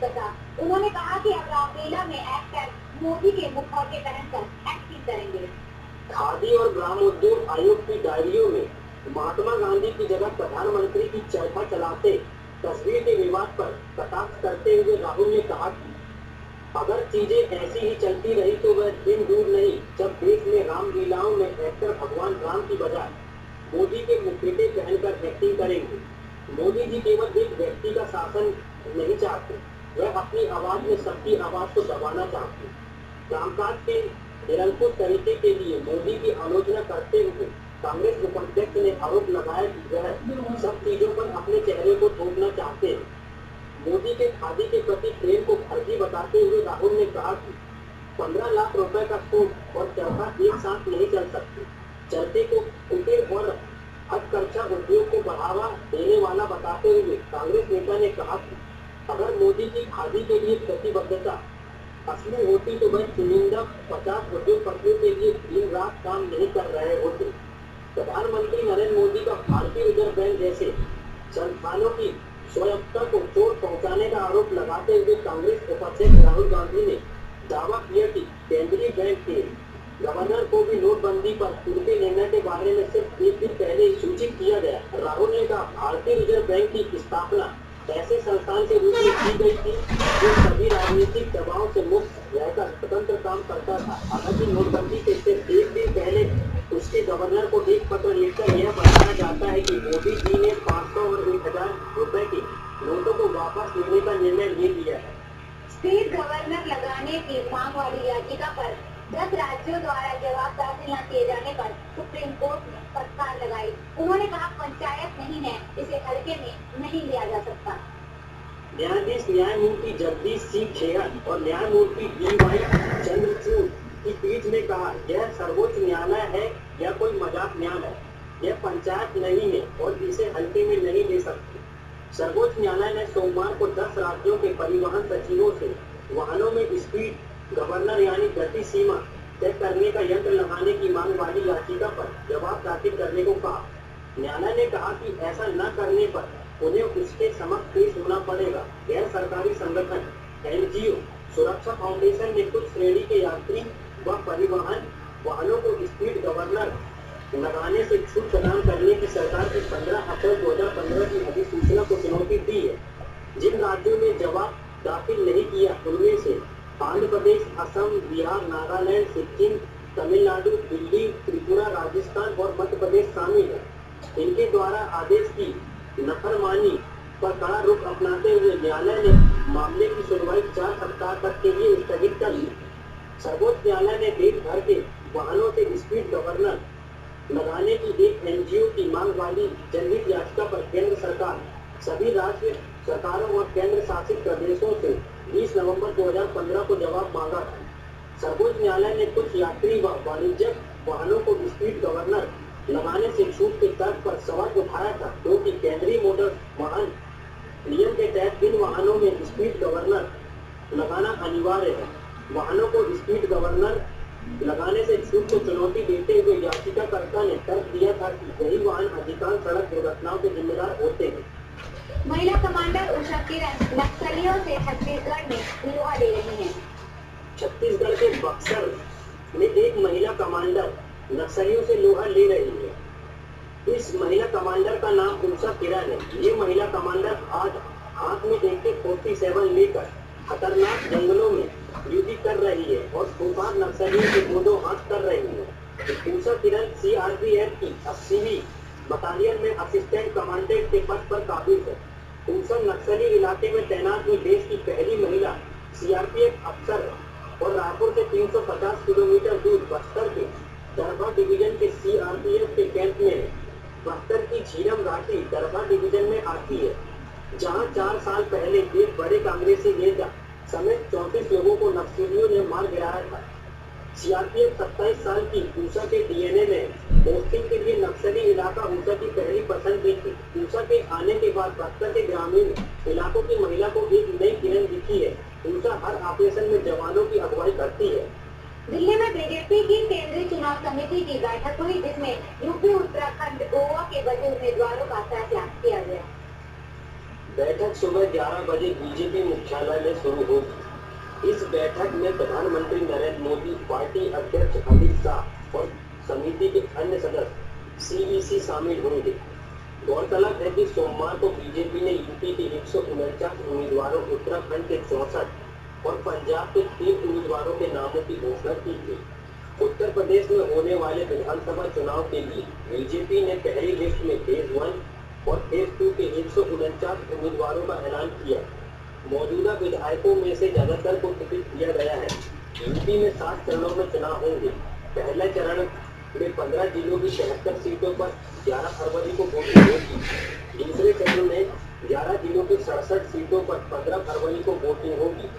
कसा। उन्होंने कहा कि अब रामलीला में एक्टर मोदी के मुखौटे पहनकर एक्टिंग करेंगे। खादी और ग्रामोद्योग आयोग की डायरियों में महात्मा गांधी की जगह प्रधानमंत्री की चरखा चलाते तस्वीर के विवाद पर कटाक्ष करते हुए राहुल ने कहा कि अगर चीजें ऐसी ही चलती रही तो वह दिन दूर नहीं जब देश में रामलीलाओं में एक्टर भगवान राम की बजाय मोदी के मुखौटे पहनकर एक्टिंग करेंगे। मोदी जी केवल एक व्यक्ति का शासन नहीं चाहते, वह अपनी आवाज में सबकी आवाज को दबाना चाहते। कामकाज के निरंकुश तरीके के लिए मोदी की आलोचना करते हुए कांग्रेस उपाध्यक्ष ने आरोप लगाया कि वह सब चीजों पर अपने चेहरे को थोपना चाहते हैं। मोदी के खादी के प्रति प्रेम को फर्जी बताते हुए राहुल ने कहा कि 15 लाख रुपए का सूट और चरखा एक साथ नहीं चल सकते। चरखे को कुटीर और हथकरघा उद्योग को बढ़ावा देने वाला बताते हुए कांग्रेस नेता ने कहा कि अगर मोदी की खादी के लिए प्रतिबद्धता असली होती तो वह चुनिंदा 50 उद्योगपतियों के लिए दिन रात काम नहीं कर रहे होते। प्रधानमंत्री नरेंद्र मोदी का भारतीय रिजर्व बैंक जैसे संस्थानों की स्वायत्तता को चोट पहुंचाने का आरोप लगाते हुए कांग्रेस उपाध्यक्ष राहुल गांधी ने दावा किया कि केंद्रीय बैंक के गवर्नर को भी नोटबंदी पर उनके निर्णय के बारे में सिर्फ एक दिन पहले सूचित किया गया। राहुल ने कहा भारतीय रिजर्व बैंक की स्थापना ऐसे संस्थान के रूप में की गई थी जो सभी राजनीतिक दबाव से मुक्त रहकर स्वतंत्र काम करता था। हालांकि नोटबंदी से सिर्फ एक दिन पहले उसके गवर्नर को एक पत्र लिखकर यह बताया जाता है कि मोदी जी ने 500 और 1000 रुपए के नोटों को वापस लेने का निर्णय ले लिया है। स्टेट गवर्नर लगाने की मांग वाली याचिका पर 10 राज्यों द्वारा जवाब दाखिल न किए जाने पर सुप्रीम कोर्ट ने फटकार लगाई। उन्होंने कहा पंचायत नहीं है, इसे हल्के में नहीं लिया जा सकता। न्यायाधीश न्यायमूर्ति जगदीश सिंह खेहर और न्यायमूर्ति डी.वाई. चंद्रचूड़ की पीठ ने कहा यह सर्वोच्च न्यायालय है या कोई मजाक न्यायालय, यह पंचायत नहीं है और इसे हल्के में नहीं ले सकते। सर्वोच्च न्यायालय ने सोमवार को 10 राज्यों के परिवहन सचिवों से वाहनों में स्पीड गवर्नर यानी गति सीमा तय करने का यंत्र लगाने की मांग वाली याचिका पर जवाब दाखिल करने को कहा। न्यायालय ने कहा कि ऐसा न करने पर उन्हें उसके समक्ष पेश होना पड़ेगा। गैर सरकारी संगठन एनजीओ सुरक्षा फाउंडेशन ने कुछ श्रेणी के यात्री व परिवहन वाहनों को स्पीड गवर्नर लगाने से छूट प्रदान करने की सरकार की 15 अप्रैल 2015 की अधिसूचना को चुनौती दी है। जिन राज्यों ने जवाब दाखिल नहीं किया उनमें से आंध्र प्रदेश, असम, बिहार, नागालैंड, सिक्किम, तमिलनाडु, दिल्ली, त्रिपुरा, राजस्थान और मध्य प्रदेश शामिल है। इनके द्वारा आदेश की नफरमानी पर कड़ा रुख अपनाते हुए न्यायालय ने मामले की सुनवाई 4 सप्ताह तक के लिए स्थगित कर दी। सर्वोच्च न्यायालय ने देश भर के वाहनों से स्पीड गवर्नर लगाने की एक एनजीओ की मांग वाली जनहित याचिका पर केंद्र सरकार, सभी राज्य सरकारों और केंद्र शासित प्रदेशों से 20 नवंबर 2015 को जवाब मांगा था। सर्वोच्च न्यायालय ने कुछ यात्री व वाणिज्यिक वाहनों को स्पीड गवर्नर लगाने से छूट के तर्क पर सवाल उठाया था, क्योंकि केंद्रीय मोटर वाहन नियम के तहत इन वाहनों में स्पीड गवर्नर लगाना अनिवार्य है। वाहनों को स्पीड गवर्नर लगाने से छूट को चुनौती देते हुए याचिकाकर्ता ने तर्क दिया था कि यही वाहन अधिकांश सड़क दुर्घटनाओं के जिम्मेदार होते हैं। महिला कमांडर उषा किरण नक्सलियों से छत्तीसगढ़ में लोहा ले रही हैं। छत्तीसगढ़ के बक्सर में एक महिला कमांडर नक्सलियों से लोहा ले रही है। इस महिला कमांडर का नाम उषा किरण है। ये महिला कमांडर आज हाथ में AK-47 लेकर खतरनाक जंगलों में ड्यूटी कर रही है और भूपाल नक्सलियों के गोदो हाथ कर रही है। उषा किरण CRPF की 80वीं बटालियन में असिस्टेंट कमांडेंट के पद पर काबिज है। उषा नक्सली इलाके में तैनात हुई देश की पहली महिला CRPF अफसर है और रायपुर से 350 किलोमीटर दूर बस्तर के दरभा डिवीजन के CRPF के कैंप में है। बस्तर की झीरम घाटी दरभा डिवीजन में आती है, जहां 4 साल पहले एक बड़े कांग्रेसी नेता समेत 34 लोगों को नक्सलियों ने मार गिराया था। CRPF 27 साल की उषा के DNA में पोस्टिंग के लिए नक्सली इलाका उषा की पहली पसंद थी। उषा के आने के बाद बस्तर के ग्रामीण इलाकों की महिला को एक नई किरण दिखी है। उषा हर ऑपरेशन में जवानों की अगुवाई करती है। दिल्ली में बीजेपी की केंद्रीय चुनाव समिति की बैठक हुई, जिसमें यूपी, उत्तराखंड, गोवा के बचे उम्मीदवारों का फैसला किया गया। बैठक सुबह 11 बजे बीजेपी मुख्यालय में शुरू होगी। इस बैठक में प्रधानमंत्री नरेंद्र मोदी, पार्टी अध्यक्ष अमित शाह और समिति के अन्य सदस्य सीईसी शामिल होंगे। गौरतलब है कि सोमवार को बीजेपी ने यूपी के 149 उम्मीदवारों, उत्तराखंड के 64 और पंजाब के 3 उम्मीदवारों के नामों की घोषणा की थी। उत्तर प्रदेश में होने वाले विधानसभा चुनाव के लिए बीजेपी ने पहली लिस्ट में फेज 1 और फेज 2 के 149 उम्मीदवारों का ऐलान किया। मौजूदा विधायकों में से ज्यादातर को टिकट दिया गया है। यूपी में 7 चरणों में चुनाव होंगे। पहले चरण में 15 जिलों की 73 सीटों पर 11 फरवरी को वोटिंग होगी। दूसरे चरण में 11 जिलों की 67 सीटों पर 15 फरवरी को वोटिंग होगी।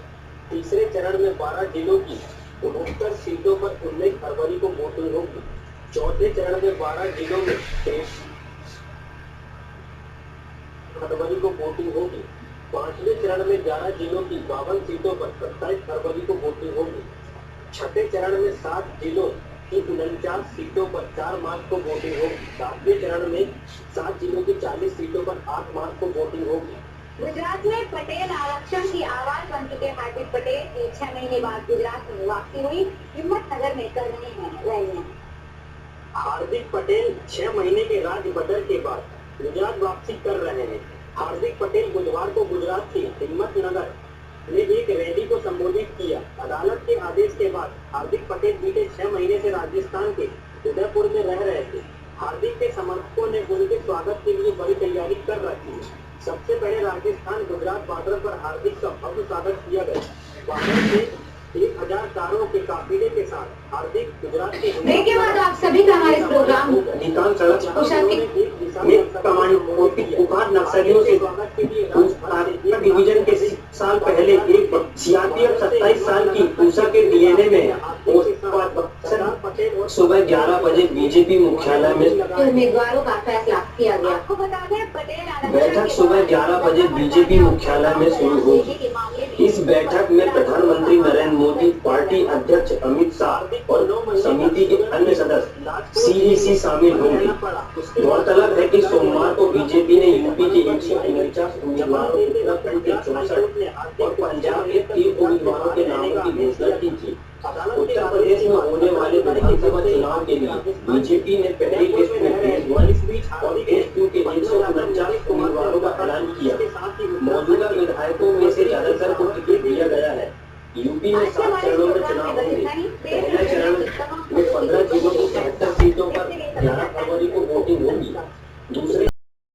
तीसरे चरण में 12 जिलों की 69 सीटों पर 19 फरवरी को वोटिंग होगी। चौथे चरण में 12 जिलों में 23 फरवरी को वोटिंग होगी। पांचवें चरण में 11 जिलों की 52 सीटों पर 27 फरवरी को वोटिंग होगी। छठे चरण में 7 जिलों की 49 सीटों पर 4 मार्च को वोटिंग होगी। सातवें चरण में 7 जिलों की 40 सीटों पर 8 मार्च को वोटिंग होगी। गुजरात में पटेल आरक्षण की आवाज बन चुके हार्दिक पटेल की 6 महीने बाद गुजरात में वापसी हुई। हिम्मतनगर में कर रहे हैं रैलियां। हार्दिक पटेल 6 महीने के राज्य बदल के बाद गुजरात वापसी कर रहे हैं। हार्दिक पटेल बुधवार को गुजरात के हिम्मतनगर में एक रैली को संबोधित किया। अदालत के आदेश के बाद हार्दिक पटेल बीते 6 महीने से राजस्थान के उदयपुर में रह रहे थे। हार्दिक के समर्थकों ने उनके स्वागत के लिए बड़ी तैयारी कर रखी है। सबसे पहले राजस्थान गुजरात बॉर्डर पर हार्दिक का भव्य स्वागत किया गया। बॉर्डर से 1000 कारों के काफिले के साथ हार्दिक गुजरात के ब्रेक के बाद आप सभी का हमारे प्रोग्राम अधिकांश सड़क कुमार नक्सलियों से डिवीजन के साल पहले एक सीआरपीएफ 27 साल की पूसा के डीएनए में सुबह 11 बजे बीजेपी मुख्यालय में उम्मीदवारों का फैसला किया गया। आपको बता दें पटेल बैठक सुबह 11 बजे बीजेपी मुख्यालय में शुरू होगी। इस बैठक में प्रधानमंत्री नरेंद्र मोदी, पार्टी अध्यक्ष अमित शाह और समिति के अन्य सदस्य सीईसी शामिल होंगे। गौरतलब है कि सोमवार को बीजेपी ने यूपी के 149 उम्मीदवारों, उत्तराखंड के 64 और पंजाब के 3 उम्मीदवारों के नामों की घोषणा की थी। उत्तर प्रदेश में होने वाले विधानसभा चुनाव के लिए बीजेपी ने पहली लिस्ट में फेज 1 और फेज 2 के 149 उम्मीदवारों का ऐलान किया। मौजूदा विधायकों में से ज्यादातर को टिकट दिया गया है। यूपी में 7 चरणों में चुनाव होंगे। पहले चरण में 15 जिलों की 73 सीटों पर 11